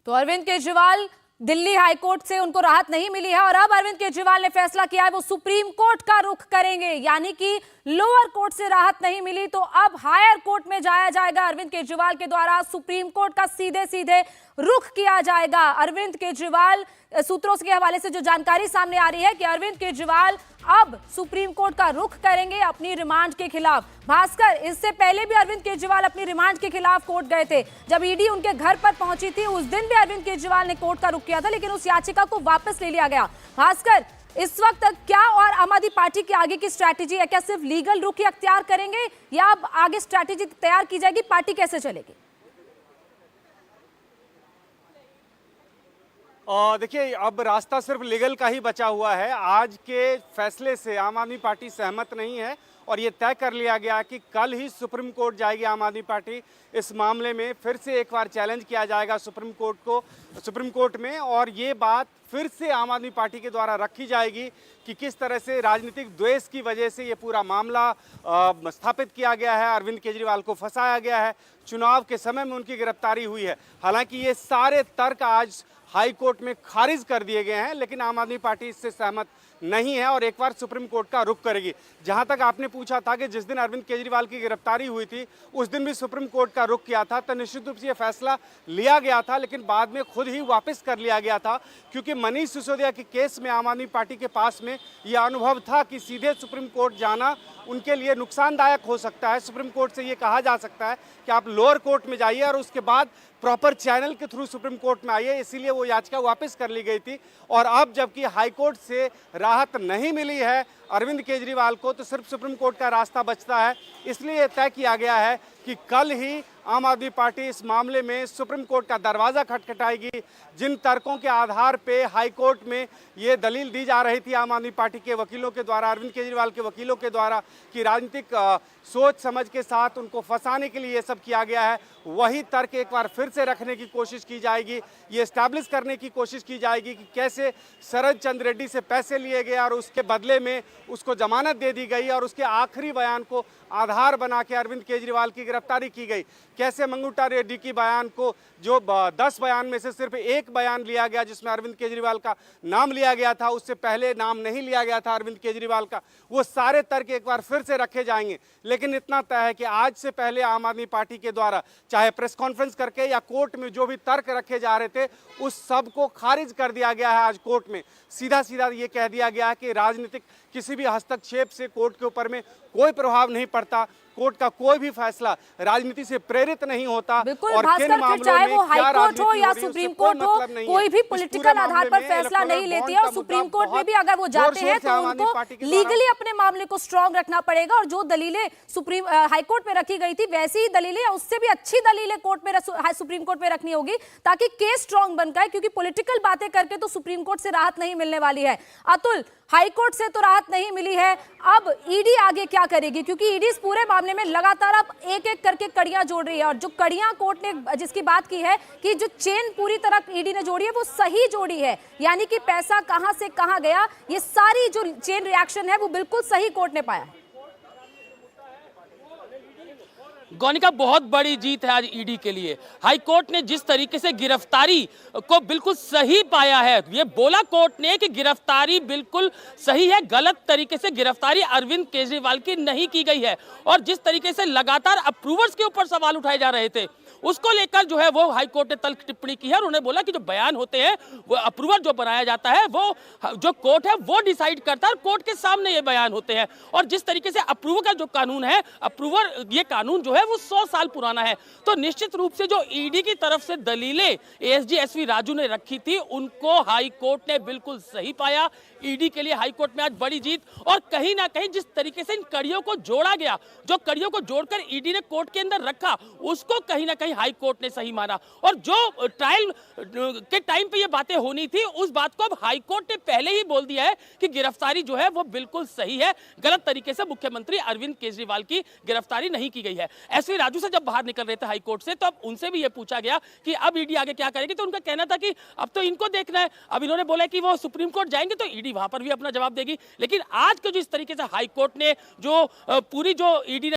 तो अरविंद केजरीवाल दिल्ली हाईकोर्ट से उनको राहत नहीं मिली है और अब अरविंद केजरीवाल ने फैसला किया है वो सुप्रीम कोर्ट का रुख करेंगे। यानी कि लोअर कोर्ट से राहत नहीं मिली तो अब हायर कोर्ट में जाया जाएगा। अरविंद केजरीवाल के द्वारा सुप्रीम कोर्ट का सीधे सीधे रुख किया जाएगा। अरविंद केजरीवाल सूत्रों के हवाले से जो जानकारी सामने आ रही है कि अरविंद केजरीवाल अब सुप्रीम कोर्ट का रुख करेंगे अपनी रिमांड के खिलाफ। भास्कर, इससे पहले भी अरविंद केजरीवाल अपनी रिमांड के खिलाफ कोर्ट गए थे। जब ईडी उनके घर पर पहुंची थी उस दिन भी अरविंद केजरीवाल ने कोर्ट का रुख किया था, लेकिन उस याचिका को वापस ले लिया गया। भास्कर, इस वक्त क्या और आम आदमी पार्टी की आगे की स्ट्रैटेजी है? क्या सिर्फ लीगल रुख ही अख्तियार करेंगे या अब आगे स्ट्रैटेजी तैयार की जाएगी? पार्टी कैसे चलेगी? देखिए, अब रास्ता सिर्फ लीगल का ही बचा हुआ है। आज के फैसले से आम आदमी पार्टी सहमत नहीं है और ये तय कर लिया गया कि कल ही सुप्रीम कोर्ट जाएगी आम आदमी पार्टी। इस मामले में फिर से एक बार चैलेंज किया जाएगा सुप्रीम कोर्ट में और ये बात फिर से आम आदमी पार्टी के द्वारा रखी जाएगी कि किस तरह से राजनीतिक द्वेष की वजह से ये पूरा मामला स्थापित किया गया है, अरविंद केजरीवाल को फंसाया गया है, चुनाव के समय में उनकी गिरफ्तारी हुई है। हालांकि ये सारे तर्क आज हाई कोर्ट में खारिज कर दिए गए हैं, लेकिन आम आदमी पार्टी इससे सहमत नहीं है और एक बार सुप्रीम कोर्ट का रुख करेगी। जहां तक आपने पूछा था कि जिस दिन अरविंद केजरीवाल की गिरफ्तारी हुई थी उस दिन भी सुप्रीम कोर्ट का रुख किया था, तो निश्चित रूप से यह फैसला लिया गया था, लेकिन बाद में खुद ही वापस कर लिया गया था क्योंकि मनीष सिसोदिया के केस में आम आदमी पार्टी के पास में यह अनुभव था कि सीधे सुप्रीम कोर्ट जाना उनके लिए नुकसानदायक हो सकता है। सुप्रीम कोर्ट से ये कहा जा सकता है कि आप लोअर कोर्ट में जाइए और उसके बाद प्रॉपर चैनल के थ्रू सुप्रीम कोर्ट में आइए, इसीलिए वो याचिका वापस कर ली गई थी। और अब जबकि हाई कोर्ट से राहत नहीं मिली है अरविंद केजरीवाल को, तो सिर्फ सुप्रीम कोर्ट का रास्ता बचता है। इसलिए तय किया गया है कि कल ही आम आदमी पार्टी इस मामले में सुप्रीम कोर्ट का दरवाज़ा खटखटाएगी। जिन तर्कों के आधार पे हाई कोर्ट में ये दलील दी जा रही थी आम आदमी पार्टी के वकीलों के द्वारा, अरविंद केजरीवाल के वकीलों के द्वारा, कि राजनीतिक सोच समझ के साथ उनको फंसाने के लिए ये सब किया गया है, वही तर्क एक बार फिर से रखने की कोशिश की जाएगी। ये एस्टैब्लिश करने की कोशिश की जाएगी कि कैसे शरद चंद्र रेड्डी से पैसे लिए गए और उसके बदले में उसको जमानत दे दी गई और उसके आखिरी बयान को आधार बना के अरविंद केजरीवाल की गिरफ्तारी की गई। कैसे मंगूटा रेड्डी की बयान को, जो 10 बयान में से सिर्फ एक बयान लिया गया जिसमें अरविंद केजरीवाल का नाम लिया गया था, उससे पहले नाम नहीं लिया गया था अरविंद केजरीवाल का, वो सारे तर्क एक बार फिर से रखे जाएंगे। लेकिन इतना तय है कि आज से पहले आम आदमी पार्टी के द्वारा चाहे प्रेस कॉन्फ्रेंस करके या कोर्ट में जो भी तर्क रखे जा रहे थे उस सब को खारिज कर दिया गया है। आज कोर्ट में सीधा सीधा ये कह दिया गया है कि राजनीतिक किसी भी हस्तक्षेप से कोर्ट के ऊपर में कोई प्रभाव नहीं पड़ता, कोर्ट का कोई भी फैसला राजनीति से प्रेरित नहीं होता। और किन मामलों चाहे वो हाई कोर्ट हो या सुप्रीम कोर्ट हो, कोई भी पॉलिटिकल आधार पर फैसला नहीं लेती है। और सुप्रीम कोर्ट में भी अगर वो जाते हैं तो उनको लीगली अपने मामले को स्ट्रांग रखना पड़ेगा और जो दलीलें सुप्रीम हाई कोर्ट में रखी गई थी वैसी ही दलीलें या उससे भी अच्छी दलीलें कोर्ट में सुप्रीम कोर्ट में रखनी होगी ताकि केस स्ट्रांग बन पाए, क्योंकि पॉलिटिकल बातें करके तो सुप्रीम कोर्ट से राहत नहीं मिलने वाली है। अतुल, हाई कोर्ट से तो राहत नहीं मिली है, अब ईडी आगे क्या करेगी? क्योंकि ईडी इस पूरे मामले में लगातार अब एक एक करके कड़ियां जोड़ रही है और जो कड़ियां कोर्ट ने जिसकी बात की है कि जो चेन पूरी तरह ईडी ने जोड़ी है वो सही जोड़ी है, यानी कि पैसा कहां से कहां गया, ये सारी जो चेन रिएक्शन है वो बिल्कुल सही कोर्ट ने पाया है। गौनिका, बहुत बड़ी जीत है आज ईडी के लिए। हाई कोर्ट ने जिस तरीके से गिरफ्तारी को बिल्कुल सही पाया है, ये बोला कोर्ट ने कि गिरफ्तारी बिल्कुल सही है, गलत तरीके से गिरफ्तारी अरविंद केजरीवाल की नहीं की गई है। और जिस तरीके से लगातार अप्रूवर्स के ऊपर सवाल उठाए जा रहे थे उसको लेकर जो है वो हाई कोर्ट ने तल्ख टिप्पणी की है और उन्होंने बोला कि जो बयान होते हैं वो अप्रूवर जो बनाया जाता है वो जो कोर्ट है वो डिसाइड करता है और कोर्ट के सामने ये बयान होते हैं। और जिस तरीके से अप्रूवर का जो कानून है, अप्रूवर ये कानून जो है वो 100 साल पुराना है, तो निश्चित रूप से जो ईडी की तरफ से दलीलें एएसजी एसवी राजू ने रखी थी उनको हाई कोर्ट ने बिल्कुल सही पाया। ईडी के लिए हाई कोर्ट में आज बड़ी जीत। और कहीं ना कहीं जिस तरीके से इन कड़ियों को जोड़ा गया, जो कड़ियों को जोड़कर ईडी ने कोर्ट के अंदर रखा, उसको कहीं ना कहीं हाई कोर्ट ने सही माना। और जो ट्रायल के टाइम पे ये बातें होनी थी उस बात को अब हाई कोर्ट ने पहले ही बोल दिया है कि गिरफ्तारी जो है वो बिल्कुल सही है, गलत तरीके से मुख्यमंत्री अरविंद केजरीवाल की गिरफ्तारी नहीं की गई है। एसवी राजू से जब बाहर निकल रहे थे हाई कोर्ट से, तो अब उनसे भी ये पूछा गया कि अब ईडी आगे क्या करेगी, तो उनका कहना था कि अब तो इनको देखना है। अब इन्होंने बोला कि वो सुप्रीम कोर्ट जाएंगे तो ईडी वहां पर भी अपना जवाब देगी। लेकिन आज के जो इस तरीके से हाई कोर्ट ने जो पूरी जो ईडी